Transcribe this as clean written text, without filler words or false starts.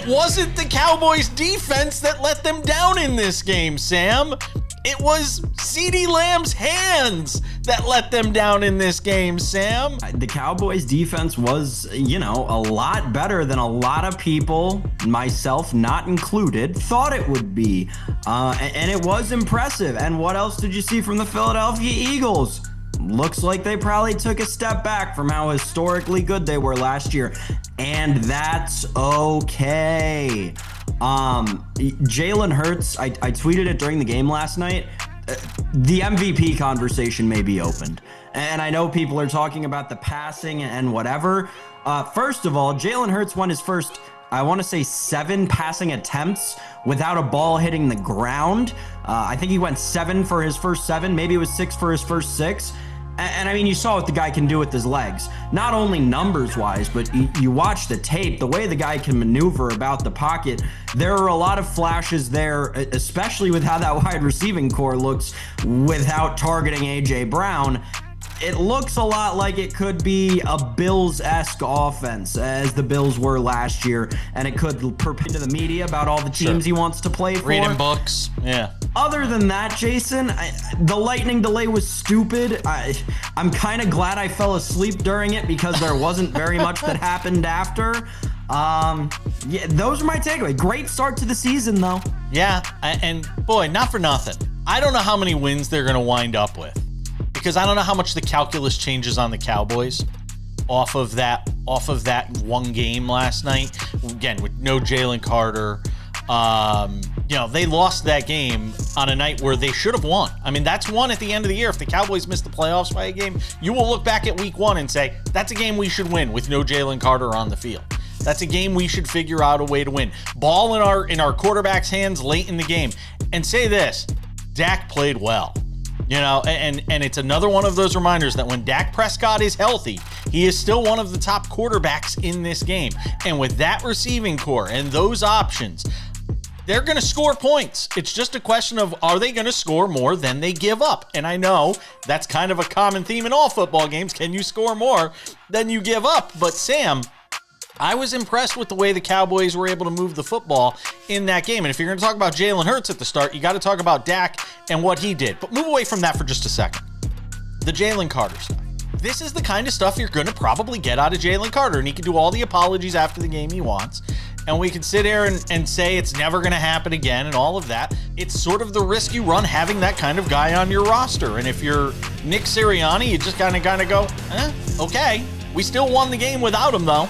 It wasn't the Cowboys defense that let them down in this game, Sam. It was CeeDee Lamb's hands that let them down in this game, Sam. The Cowboys defense was, a lot better than a lot of people, myself not included, thought it would be. And it was impressive. And what else did you see from the Philadelphia Eagles? Looks like they probably took a step back from how historically good they were last year. And that's okay. Jalen Hurts, I tweeted it during the game last night. The MVP conversation may be opened. And I know people are talking about the passing and whatever. First of all, Jalen Hurts won his first, I want to say 7 passing attempts without a ball hitting the ground. I think he went 7 for his first 7. Maybe it was 6 for his first 6. And I mean, you saw what the guy can do with his legs. Not only numbers-wise, but you watch the tape, the way the guy can maneuver about the pocket. There are a lot of flashes there, especially with how that wide receiving core looks without targeting A.J. Brown. It looks a lot like it could be a Bills-esque offense, as the Bills were last year, and it could perpend to the media about all the teams he wants to play for. Reading books, yeah. Other than that, Jason, the lightning delay was stupid. I'm kind of glad I fell asleep during it because there wasn't very much that happened after. Yeah, those are my takeaway. Great start to the season, though. Yeah, and boy, not for nothing. I don't know how many wins they're going to wind up with, because I don't know how much the calculus changes on the Cowboys off of that one game last night. Again, with no Jalen Carter. They lost that game on a night where they should have won. I mean, that's one at the end of the year. If the Cowboys miss the playoffs by a game, you will look back at week 1 and say, that's a game we should win with no Jalen Carter on the field. That's a game we should figure out a way to win. Ball in our quarterback's hands late in the game. And say this, Dak played well. And it's another one of those reminders that when Dak Prescott is healthy, he is still one of the top quarterbacks in this game. And with that receiving core and those options, they're going to score points. It's just a question of, are they going to score more than they give up? And I know that's kind of a common theme in all football games. Can you score more than you give up? But Sam, I was impressed with the way the Cowboys were able to move the football in that game. And if you're going to talk about Jalen Hurts at the start, you got to talk about Dak and what he did. But move away from that for just a second. The Jalen Carter stuff. This is the kind of stuff you're going to probably get out of Jalen Carter. And he can do all the apologies after the game he wants. And we can sit here and say it's never going to happen again and all of that. It's sort of the risk you run having that kind of guy on your roster. And if you're Nick Sirianni, you just kind of go, okay. We still won the game without him, though.